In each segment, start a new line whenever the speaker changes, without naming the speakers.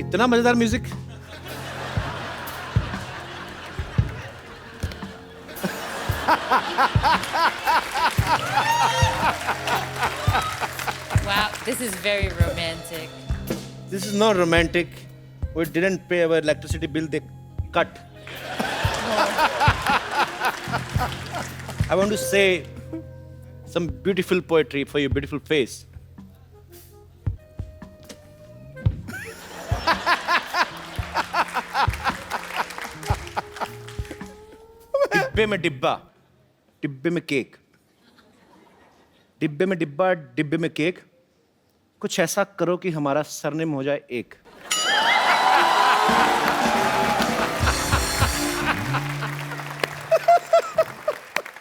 इतना मजेदार music.
Wow, this is very romantic.
This is not romantic. We didn't pay our electricity bill, they cut. I want to say some beautiful poetry for your beautiful face. डिब्बे में डिब्बा, डिब्बे में cake, डिब्बे में डिब्बा, डिब्बे में केक। कुछ ऐसा करो कि हमारा सरनेम हो जाए एक।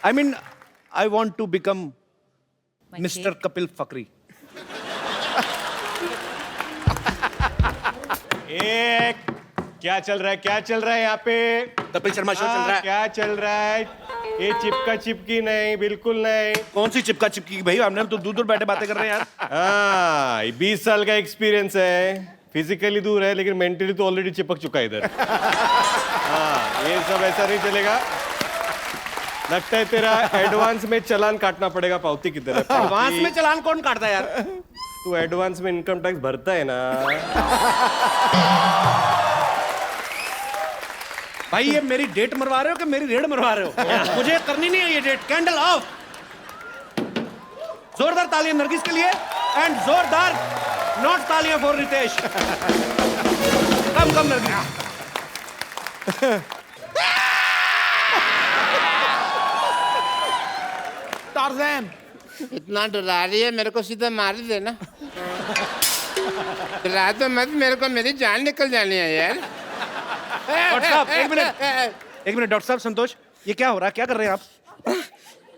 I mean, I want to become
My
Mr.
cake?
Kapil Fakri.
एक क्या चल रहा है, क्या चल रहा है यहाँ पे?
कपिल शर्मा शो चल रहा है।
क्या चल रहा है? ये चिपका चिपकी नहीं, बिल्कुल नहीं।
कौन सी चिपका चिपकी भाई? हमने तो दूर दूर बैठे बातें कर रहे हैं यार।
हाँ, 20 साल का एक्सपीरियंस है। फिजिकली दूर है लेकिन मेंटली तो ऑलरेडी चिपक चुका है इधर। हाँ, ये सब ऐसा नहीं चलेगा। लगता है तेरा एडवांस में चालान काटना पड़ेगा। पावती किधर है?
एडवांस में चालान कौन काटता है यार?
तू एडवांस में इनकम टैक्स भरता है ना।
भाई ये मेरी डेट मरवा रहे हो कि मेरी रेड मरवा रहे हो? मुझे करनी नहीं है ये डेट। Candle of. जोरदार तालियां नरगिस के लिए एंड जोरदार नॉट तालियां for Ritesh. Come Nargis.
Tarzan इतना डरा रही है, मेरे को सीधा मार ही देना। डरा तो मत, मेरे को मेरी जान निकल जानी है यार।
डॉक्टर साहब एक मिनट डॉक्टर साहब संतोष, ये क्या हो रहा है? क्या कर रहे हैं आप?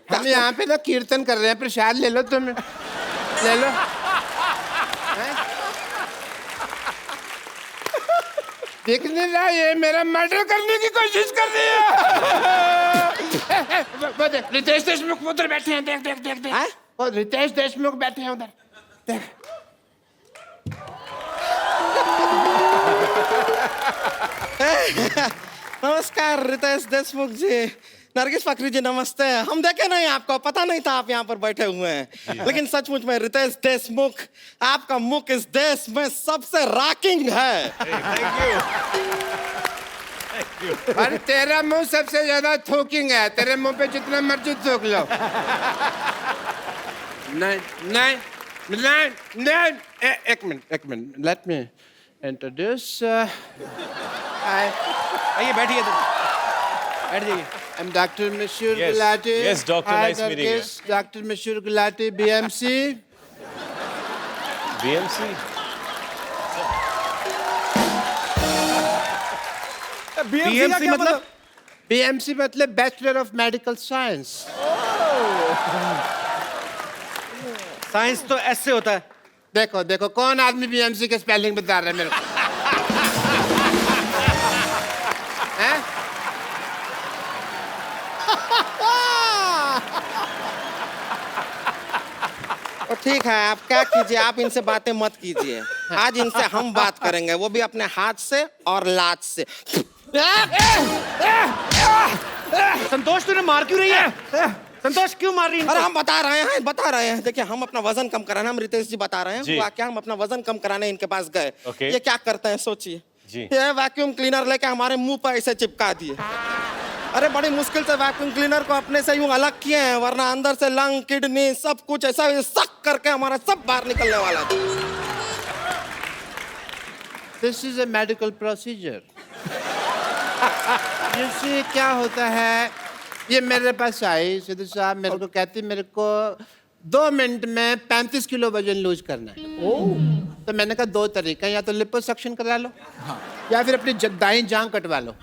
हम यहाँ पे ना कीर्तन कर रहे हैं, प्रसाद ले लो तुम, ले लो। देख नहीं रहा ये मेरा मर्डर करने की कोशिश कर रही है। वो देख रितेश देशमुख उधर बैठे हैं, देख देख देख देख। वो रितेश देशमुख बैठे हैं उधर, देख।
नमस्कार रितेश देशमुख जी, नरगिस फकरी जी नमस्ते। हम देखे नहीं आपको, पता नहीं था आप यहाँ पर बैठे हुए हैं, लेकिन सचमुच में रितेश देशमुख, आपका मुख इस देश में सबसे रॉकिंग है।
अरे तेरा मुंह सबसे ज्यादा थूकिंग है, तेरे मुंह पे जितना मर्जी थूक लो। नहीं नहीं नहीं नहीं, एक मिनट, लेट मी इंट्रोड्यूस।
आइए बैठिए, बैठ जाइए।
I'm Dr. Mashur
Yes.
Gulati.
Yes, doctor,
Hi,
nice meeting you.
Nurgis. Dr. Mashur Gulati, BMC.
BMC?
BMC मतलब?
BMC मतलब Bachelor of Medical Science.
Science तो ऐसे होता है।
देखो देखो कौन आदमी BMC के स्पेलिंग बता रहा है मेरे को? हैं?
तो ठीक है, आप क्या कीजिए, आप इनसे बातें मत कीजिए। आज इनसे हम बात करेंगे, वो भी अपने हाथ से और लात से।
संतोष तूने मार क्यों रही है? संतोष क्यों मार रही है?
अरे हम बता रहे हैं। देखिए हम अपना वजन कम कराना, हम रितेश जी बता रहे
जी।
हैं। क्या हम अपना वजन कम कराने इनके पास गए।
Okay.
ये क्या करते हैं सोचिए।
जी।
ये वैक्यूम क्लीनर लेके हमारे मुंह पर ऐसे चिपका दिए। अरे बड़ी मुश्किल से वैक्यूम क्लीनर को अपने से यूं अलग किए हैं, वरना अंदर से लंग, किडनी सब कुछ ऐसा सक करके हमारा सब बाहर निकलने वाला था।
This is a medical procedure. जैसे क्या होता है, ये मेरे पास आई सिद्धू साहब, मेरे को कहती मेरे को 2 मिनट में 35 किलो वजन लूज करना है। तो मैंने कहा 2 तरीका, या तो लिपोसक्शन करा लो या फिर अपनी दाईं जांग कटवा लो।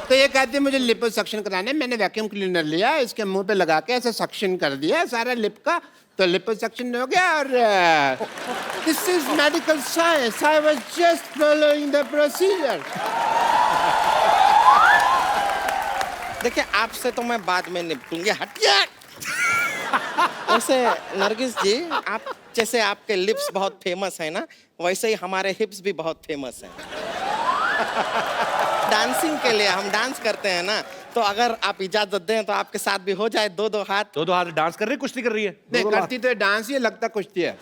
तो ये कहती मुझे लिपोसक्शन कराने, मैंने वैक्यूम क्लीनर लिया, इसके मुंह पे लगा के ऐसे सक्शन कर दिया सारा लिप का, तो लिपोसक्शन हो गया। और this is medical science, I was just following the procedure.
देखिए आपसे तो मैं बाद में निपटूंगी, हटिए। वैसे नरगिस जी, आप जैसे आपके लिप्स बहुत फेमस है ना, वैसे ही हमारे हिप्स भी बहुत फेमस हैं। डांसिंग के लिए हम डांस करते हैं ना, तो अगर आप इजाजत दें तो आपके साथ भी हो जाए दो हाथ।
दो हाथ डांस कर रही है, कुश्ती कर रही है?
नहीं करती तो डांस ही, लगता कुश्ती है।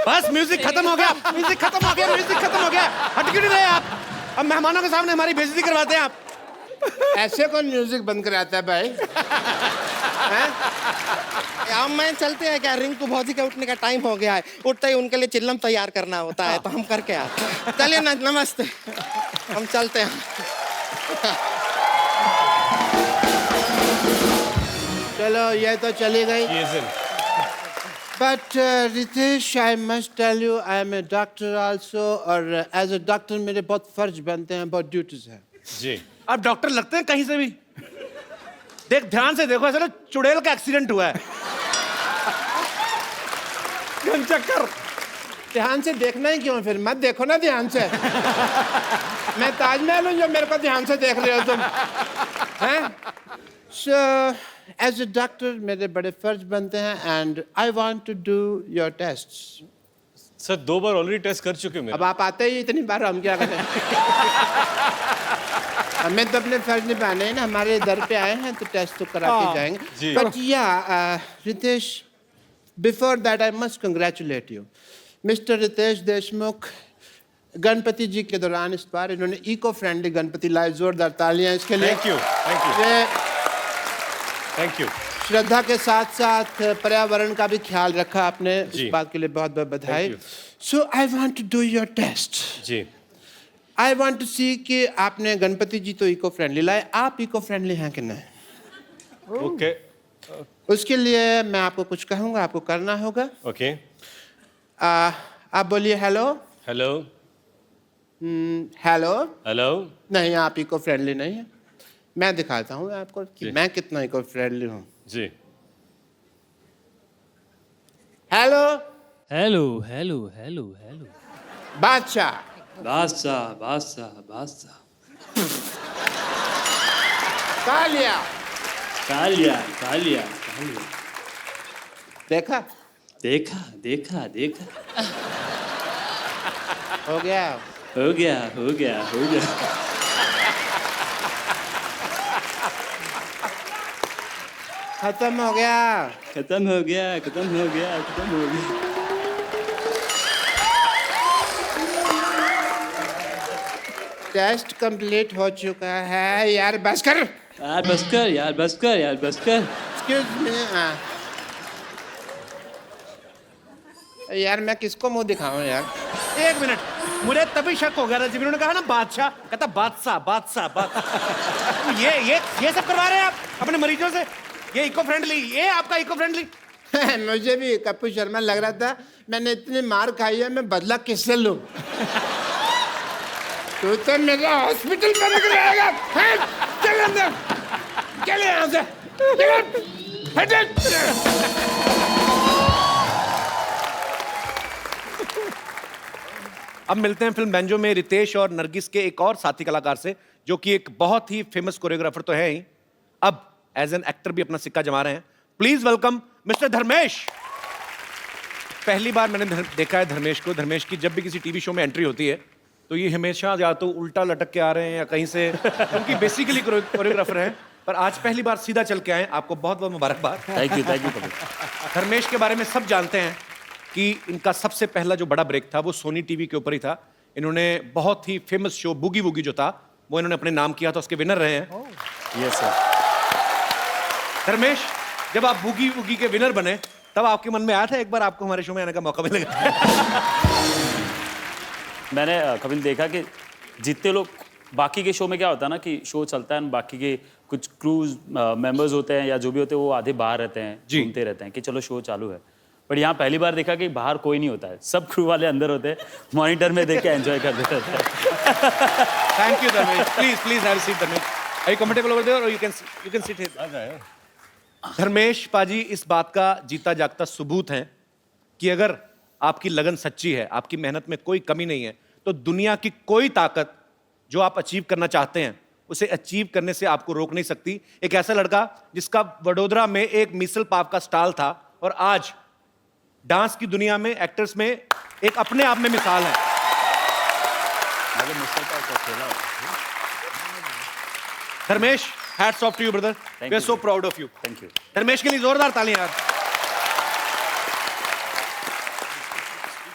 बस म्यूजिक खत्म हो गया, म्यूजिक खत्म हो गया, म्यूजिक खत्म हो गया। हट क्यों नहीं रहे आप? अब मेहमानों के सामने हमारी बेइज्जती करवाते हैं आप।
ऐसे कौन म्यूजिक बंद कराता है भाई? हैं?
अब मैं चलते हैं क्या, रिंकू भौजी के उठने का टाइम हो गया है, उठते ही उनके लिए चिल्लम तैयार करना होता है, तो हम करके आते हैं। चलिए ना, नमस्ते, हम चलते हैं।
चलो ये तो चली गई। But Ritesh, I must tell you, I am a doctor also, और as a doctor मेरे बहुत फर्ज बनते हैं, बहुत ड्यूटीज हैं।
जी।
आप डॉक्टर लगते हैं कहीं से भी। देख ध्यान से देखो, ऐसा ना चुड़ैल का एक्सीडेंट हुआ है। चक्कर।
ध्यान से देखना ही क्यों, फिर मत देखो ना ध्यान से। मैं ताजमहल हूँ जो मेरे को ध्यान से देख रहे हो तुम, हैं? So as a doctor मेरे बड़े फर्ज बनते हैं, and I want to do your tests.
Sir 2 बार ऑलरेडी टेस्ट कर चुके
अब
मेरा।
आप आते ही इतनी बार, हम क्या करें? हमें तो अपने फर्ज निभाने हैं ना, हमारे दर पे आए हैं तो टेस्ट तो करा के
जी।
जाएंगे। But yeah Riteish, before that I must congratulate you, mister Riteish Deshmukh. Ganpati ji के दौरान इस बार इन्होंने इको फ्रेंडली गणपति लाए, जोरदार तालियां इसके लिए।
थैंक यू, थैंक यू,
ये
थैंक यू।
श्रद्धा के साथ साथ पर्यावरण का भी ख्याल रखा आपने,
जी।
इस बात के लिए बहुत बहुत बधाई।
Thank
so I want to do your test.
जी।
आई वांट टू सी कि आपने गणपति जी तो इको फ्रेंडली लाए, आप इको फ्रेंडली हैं कि नहीं?
ओके,
उसके लिए मैं आपको कुछ कहूँगा, आपको करना होगा।
ओके।
आप बोलिए हेलो।
Hello,
hello.
हेलो।
नहीं, आप इको फ्रेंडली नहीं हैं। मैं दिखाता हूँ आपको कि
जी।
मैं कितना इको फ्रेंडली हूँ।
जी।
Hello.
Hello hello hello hello.
Badshah.
Badshah Badshah बादशाह।
कालिया।
कालिया कालिया कालिया।
देखा?
देखा देखा देखा।
हो गया।
हो गया हो गया हो गया।
खत्म हो गया।
खत्म हो गया खत्म हो गया खत्म हो गया।
टेस्ट कंप्लीट हो चुका है। यार बस कर।
यार बस कर यार बस कर यार बस कर।
Excuse me. यार मैं किसको मुंह दिखाऊं यार?
एक मिनट, मुझे तभी शक हो गया था जब इन्होंने कहा ना बादशाह, कहता बादशाह बादशाह बादशाह। ये सब करवा रहे हैं आप अपने मरीजों से? ये इको फ्रेंडली, ये आपका इको फ्रेंडली?
मुझे भी कपूर शर्मा लग रहा था, मैंने इतनी मार खाई है, मैं बदला किससे लूं? तू तो मेरा हॉस्पिटल में निकल आएगा। चल अंदर, चल यहाँ से,
अब मिलते हैं फिल्म बैंजो में रितेश और नरगिस के एक और साथी कलाकार से, जो कि एक बहुत ही फेमस कोरियोग्राफर तो है ही, अब एज एन एक्टर भी अपना सिक्का जमा रहे हैं। Please welcome mister Dharmesh. पहली बार मैंने देखा है धर्मेश को। धर्मेश की जब भी किसी टीवी शो में एंट्री होती है तो ये हमेशा या तो उल्टा लटक के आ रहे हैं या कहीं से, क्योंकि बेसिकली कोरियोग्राफर हैं, पर आज पहली बार सीधा चल के आए। आपको बहुत बहुत मुबारकबाद।
थैंक यू
धर्मेश के बारे में सब जानते हैं कि इनका सबसे पहला जो बड़ा ब्रेक था वो सोनी टीवी के ऊपर ही था। इन्होंने बहुत ही फेमस शो बूगी वूगी जो था वो इन्होंने अपने नाम किया था, उसके विनर रहे हैं।
Yes sir.
धर्मेश, जब आप बूगी वूगी के विनर बने तब आपके मन में आया था एक बार आपको हमारे शो में आने का मौका मिलेगा?
मैंने कभी देखा कि जितने लोग बाकी के शो में क्या होता है ना कि शो चलता है, बाकी के कुछ क्रूज मेंबर्स होते हैं या जो भी होते हैं वो आधे बाहर रहते हैं, घूमते रहते हैं कि चलो शो चालू है। बट यहाँ पहली बार देखा कि बाहर कोई नहीं होता है, सब क्रू वाले अंदर होते हैं, मॉनिटर में देख के एंजॉय करते रहते हैं।
Thank you Dharmesh. Please have a seat Dharmesh. Are you comfortable over there or you can sit here? Dharmesh paaji इस बात का जीता जागता सबूत है कि अगर आपकी लगन सच्ची है, आपकी मेहनत में कोई कमी नहीं है, तो दुनिया की कोई ताकत जो आप अचीव करना चाहते हैं उसे अचीव करने से आपको रोक नहीं सकती। एक ऐसा लड़का जिसका वडोदरा में एक मिसल पाव का स्टॉल था और आज डांस की दुनिया में, एक्टर्स में एक अपने आप में मिसाल है। Dharmesh, hats off to you brother, we are so proud of you.
Thank you.
Dharmesh के लिए जोरदार तालियां यार।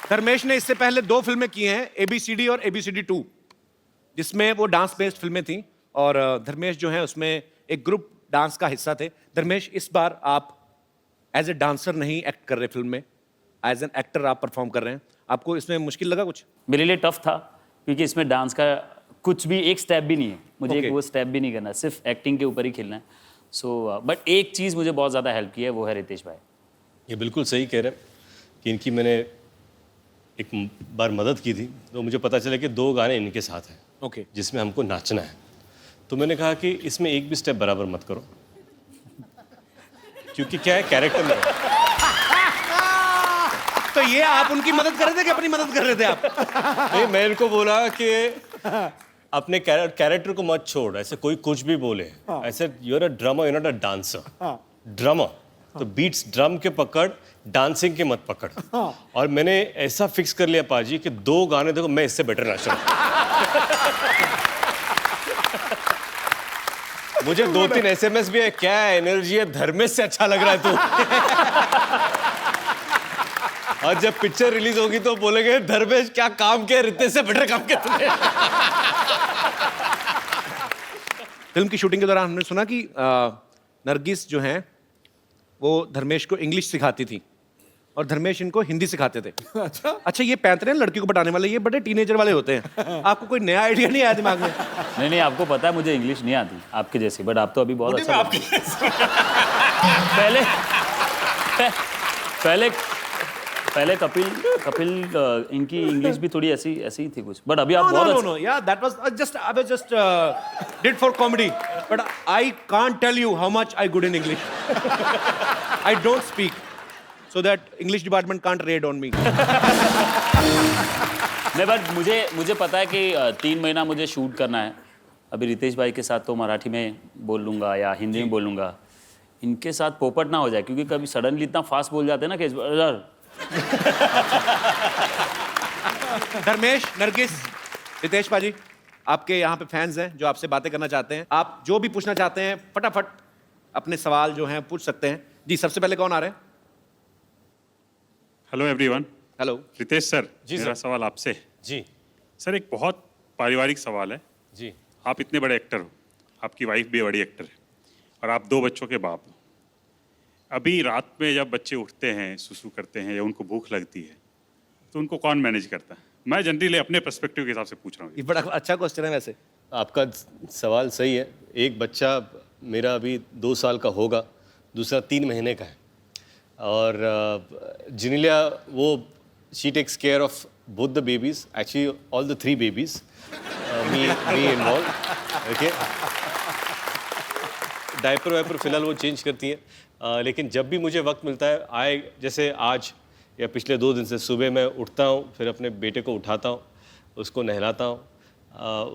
धर्मेश ने इससे पहले 2 फिल्में की हैं, ABCD और ABCD 2, जिसमें वो डांस बेस्ड फिल्में थी और धर्मेश जो है उसमें एक ग्रुप डांस का हिस्सा थे। धर्मेश, इस बार आप एज ए डांसर नहीं एक्ट कर रहे फिल्म में, एज एन एक्टर आप परफॉर्म कर रहे हैं। आपको इसमें मुश्किल लगा कुछ?
मेरे लिए टफ था क्योंकि इसमें डांस का कुछ भी एक स्टेप भी नहीं है, मुझे
Okay.
एक वो स्टेप भी नहीं करना, सिर्फ एक्टिंग के ऊपर ही खेलना है। सो बट एक चीज़ मुझे बहुत ज़्यादा हेल्प की है, वो है रितेश भाई।
ये बिल्कुल सही कह रहे हैं कि इनकी मैंने एक बार मदद की थी, तो मुझे पता चला कि 2 गाने इनके साथ हैं
ओके।
जिसमें हमको नाचना है। तो मैंने कहा कि इसमें एक भी स्टेप बराबर मत करो, क्योंकि क्या है, कैरेक्टर में है।
तो ये आप उनकी मदद कर रहे थे कि अपनी मदद कर रहे थे आप?
नहीं, मैं इनको बोला कि अपने कैरेक्टर को मत छोड़, ऐसे कोई कुछ भी बोले, ऐसे you are a drummer, you not a dancer. Drummer तो बीट्स ड्रम के पकड़, डांसिंग के मत पकड़। और मैंने ऐसा फिक्स कर लिया पाजी कि 2 गाने देखो मैं इससे बेटर नाच रहा हूं। मुझे 2-3 SMS भी है, क्या एनर्जी है, धर्मेश से अच्छा लग रहा है तू। और जब पिक्चर रिलीज होगी तो बोलेंगे धर्मेश क्या काम किया, रितेश से बेटर काम किया तूने।
फिल्म की शूटिंग के दौरान हमने सुना कि नरगिस जो हैं वो धर्मेश को इंग्लिश सिखाती थी और धर्मेश इनको हिंदी सिखाते थे। अच्छा, ये पैंतरे लड़की को पटाने वाले ये बड़े टीनेजर वाले होते हैं। आपको कोई नया आइडिया नहीं आया दिमाग में?
नहीं, आपको पता है मुझे इंग्लिश नहीं आती आपके जैसी, बट आप तो अभी बहुत अच्छा पहले कपिल इनकी इंग्लिश भी थोड़ी ऐसी ही थी कुछ, बट अभी आप बहुत अच्छा।
No, yeah, that was I was just did for comedy, but I can't tell you how much I good in English. I don't speak, so that English department can't raid on me.
नहीं, but मुझे पता है कि 3 महीना मुझे shoot करना है। अभी रितेश भाई के साथ तो मराठी में बोल लूँगा या हिंदी में बोल लूँगा, इनके साथ पोपट ना हो जाए, क्योंकि कभी सडनली इतना फास्ट बोल जाते हैं ना कि
धर्मेश, नरगिस, रितेश पाजी, आपके यहाँ पे फैंस हैं जो आपसे बातें करना चाहते हैं। आप जो भी पूछना चाहते हैं फटाफट अपने सवाल जो हैं पूछ सकते हैं। जी, सबसे पहले कौन आ रहे हैं?
Hello everyone.
Hello.
Riteish sir,
जी
मेरा
सर।
सवाल आपसे।
जी
सर, एक बहुत पारिवारिक सवाल है।
जी
आप इतने बड़े एक्टर हो, आपकी वाइफ भी बड़ी एक्टर है और आप 2 बच्चों के बाप हो। अभी रात में जब बच्चे उठते हैं, सुसु करते हैं या उनको भूख लगती है, तो उनको कौन मैनेज करता है? मैं जनरली अपने पर्सपेक्टिव के हिसाब से पूछ रहा हूँ।
ये बड़ा अच्छा क्वेश्चन है वैसे।
आपका सवाल सही है। एक बच्चा मेरा अभी 2 साल का होगा, दूसरा 3 महीने का है। और जिनिलिया वो she takes care of both the babies, actually all the 3 babies, me involve. Okay, diaper wiper फिलहाल वो चेंज करती हैं। लेकिन जब भी मुझे वक्त मिलता है, जैसे आज या पिछले 2 दिन से सुबह मैं उठता हूँ, फिर अपने बेटे को उठाता हूँ, उसको नहलाता हूँ।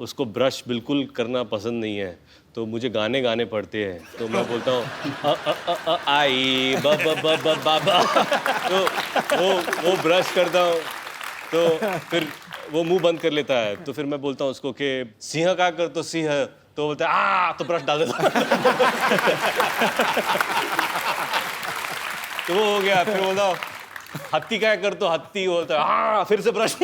उसको ब्रश बिल्कुल करना पसंद नहीं है, तो मुझे गाने गाने पड़ते हैं। तो मैं बोलता हूँ आई बाबा, तो वो ब्रश करता हूँ, तो फिर वो मुंह बंद कर लेता है। तो फिर मैं बोलता हूँ उसको कि सिंह का कर, तो सिंह, तो बोलता है तो ब्रश डाल देता। तो वो हो गया। फिर बोलता हूँ हत्ती क्या कर, तो हत्ती, बोलता है फिर से ब्रश।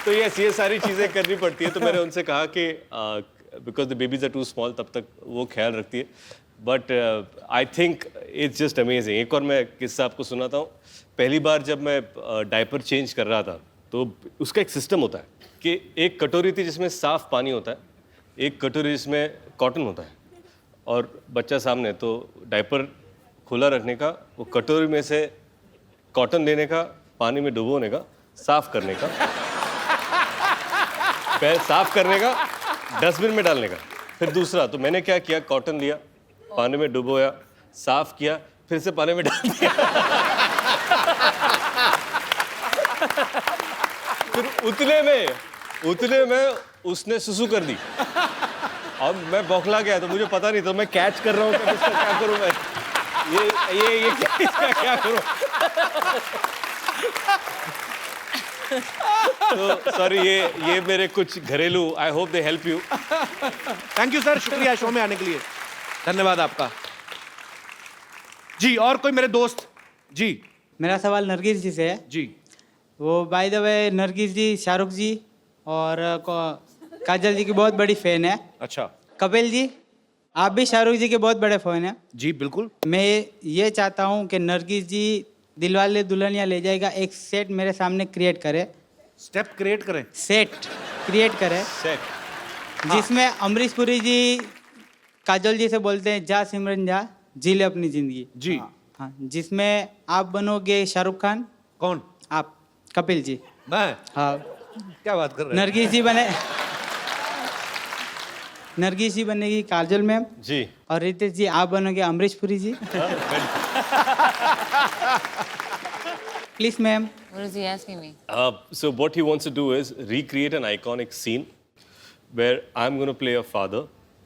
तो ये सारी चीज़ें करनी पड़ती है। तो मैंने उनसे कहा कि because the babies are too small, तब तक वो ख्याल रखती है। But I think it's just amazing. एक और मैं किस्सा आपको सुनाता हूँ। पहली बार जब मैं डायपर चेंज कर रहा था, तो उसका एक सिस्टम होता है कि एक कटोरी थी जिसमें साफ पानी होता है, एक कटोरी जिसमें कॉटन होता है, और बच्चा सामने, तो डायपर खुला रखने का, वो कटोरी में से कॉटन लेने का, पानी में डुबोने का, साफ करने का, पैर साफ करने का, डस्टबिन में डालने का। फिर दूसरा, तो मैंने क्या किया, कॉटन लिया, पानी में डुबोया, साफ किया, फिर से पानी में डाल दिया। फिर उतने में उसने सुसु कर दी और मैं बौखला गया, तो मुझे पता नहीं, तो मैं कैच कर रहा हूँ कि इसका क्या करूँ मैं, ये इसका क्या करूँ। तो सॉरी, ये मेरे कुछ घरेलू, I hope they help you.
Thank you sir, शुक्रिया शो में आने के लिए, धन्यवाद आपका। जी और कोई मेरे दोस्त? जी
मेरा सवाल नरगिस जी से है।
जी
वो बाय द वे नरगिस जी शाहरुख जी और काजल जी की बहुत बड़ी फैन है।
अच्छा।
कपिल जी आप भी शाहरुख जी के बहुत बड़े फैन हैं।
जी बिल्कुल।
मैं ये चाहता हूँ कि नरगिस जी दिलवाले दुल्हनिया ले जाएगा एक सेट मेरे सामने क्रिएट करे।
स्टेप क्रिएट करें?
सेट क्रिएट करे
सेट
जिसमें अमरीश पुरी जी काजल जी से बोलते हैं जा सिमरन जा जी ले अपनी जिंदगी।
जी
हाँ, जिसमें आप बनोगे शाहरुख खान।
कौन?
आप कपिल जी।
मैं?
हाँ
क्या बात कर रहे हैं?
नरगिस जी बनेगी काजल मैम
जी,
और रितेश जी आप बनोगे Amrish Puri ji. Please ma'am.
What is he asking me?
so what he wants to do is recreate an iconic scene where I'm going to play your father,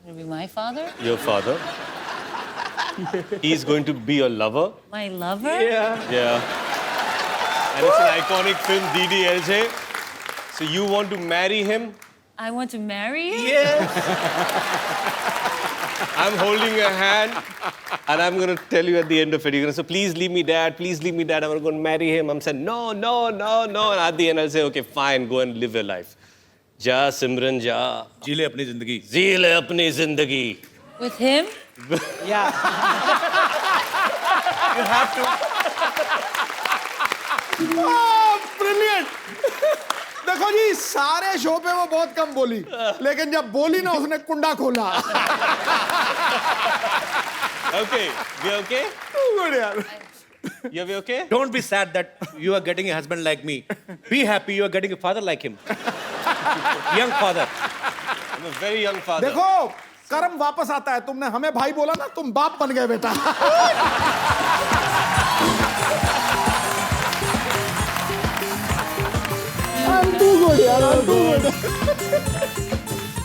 Will it be my father?
your father. He's going to be your lover.
My lover?
Yeah. And it's an iconic film, DDLJ. So you want to marry him?
I want to marry you?
I'm holding your hand and I'm going to tell you at the end of it, you're going to say, please leave me, dad, please leave me, dad, I'm going to marry him. I'm saying, no, no, no, no. And at the end I'll say, okay, fine, go and live your life. Ja, Simran, ja.
जी ले अपनी जिंदगी।
जी ले अपनी जिंदगी.
With him?
या
You have to.
Brilliant. देखो जी सारे show पे वो बहुत कम बोली, लेकिन जब बोली ना उसने कुंडा खोला।
Okay, we okay?
गुड यार।
Yeah, we okay?
Don't be sad that you are getting a husband like me. Be happy you are getting a father like him. Young father.
I'm a very young father.
देखो कर्म वापस आता है, तुमने हमें भाई बोला ना, तुम बाप बन गए बेटा।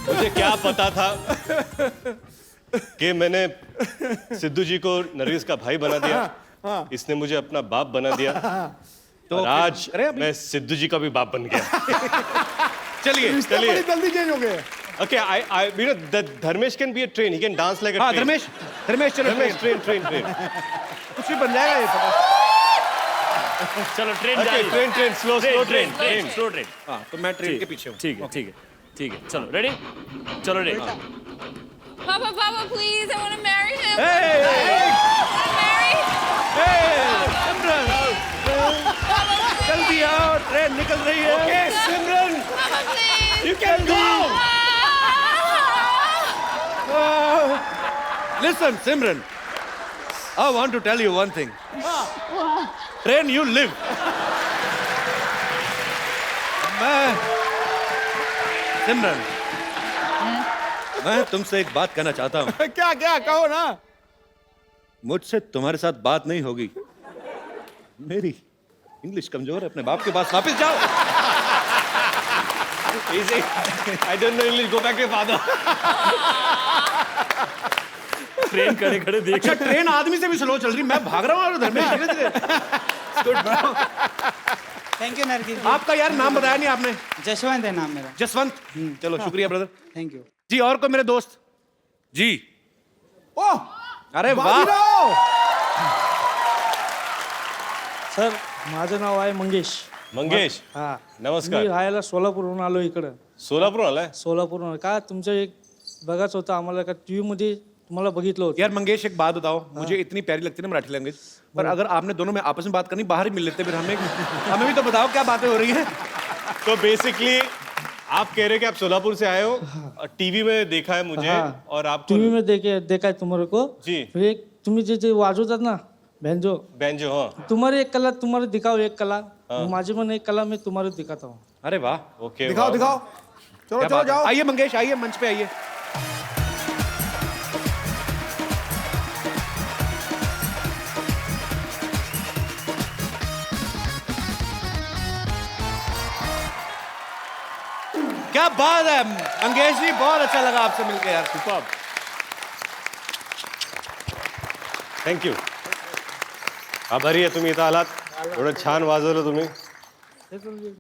मुझे क्या पता था कि मैंने सिद्धू जी को नरगिस का भाई बना दिया, इसने मुझे अपना बाप बना दिया,
तो
और आज
करें अभी?
मैं सिद्धू जी का भी बाप बन गया।
चलिए
रिश्ते बड़ी जल्दी चेंज हो गए।
Okay, you know that Dharmesh can be a train. He can dance like a
हाँ
train.
धर्मेश चलो
Dharmesh, train.
कुछ भी बन जाएगा ये पता।
चलो train
Okay, train, slow train.
Slow train.
हाँ तो मैं ट्रेन के पीछे हूँ।
ठीक है चलो रेडी, चलो ready.
Papa, please, I want to marry him.
Hey!
I want to marry him.
सिमरन जल्दी आओ, ट्रेन निकल रही है।
Okay, Simran,
Papa, please.
you can go.
Listen, Simran. I want to tell you one thing. Train, you live. सिमरन, मैं तुमसे एक बात कहना चाहता हूँ।
क्या क्या कहो ना।
मुझसे तुम्हारे साथ बात नहीं होगी। मेरी इंग्लिश कमजोर है, अपने बाप के पास वापस जाओ।
Easy. I don't know English. Go back to your father.
Train खड़े खड़े देख।
अच्छा ट्रेन आदमी से भी स्लो चल रही, मैं भाग रहा हूँ और धर्मेश धीरे-धीरे।
थैंक यू नरगिस जी।
आपका यार नाम बताया नहीं आपने।
जसवंत है नाम मेरा।
जसवंत। चलो शुक्रिया ब्रदर।
Thank you.
जी और कोई मेरे दोस्त? जी
ओह
अरे वाह।
बाजीराव!
सर माझं नाव आहे मंगेश.
मंगेश,
हा मी
नमस्कार.
राहायला सोलापूरहून आलो इकडं.
सोलापूर आलाय?
सोलापूरहून का तुमचं एक बघाच होतं आम्हाला का टीव्ही मध्ये तुम्हाला बघितलं होतं.
यार मंगेश एक बात बताओ, मुझे इतनी प्यारी लगती है ना मराठी लैंग्वेज, पर अगर आपने दोनों में आपस में बात करनी, बाहर ही मिल लेते फिर हमें भी तो बताओ क्या बातें हो रही हैं।
तो बेसिकली आप कह रहे हैं कि आप सोलापुर से आए हो, टीवी में देखा है मुझे,
हाँ.
और आपको
टीव्ही में देखा है तुम्हारे को.
जी.
एक तुम्ही जे वाजवतात ना बैंजो,
बैंजो, हाँ.
तुम्हारी एक कला तुम्हारे दिखाओ, एक कला माझी पण एक कला मैं तुम्हारे दिखाता हूँ.
अरे वाह,
ओके,
दिखाओ दिखाओ, चलो
क्या
चलो
बात है।
जाओ।
आइए मंगेश, आइए मंच पे आइए। क्या बात है मंगेश जी, बहुत अच्छा लगा आपसे मिलकर यार।
सुपर।
थँक्यू. आभारी आहे तुम्ही इथं आलात, एवढं छान वाजवलं तुम्ही.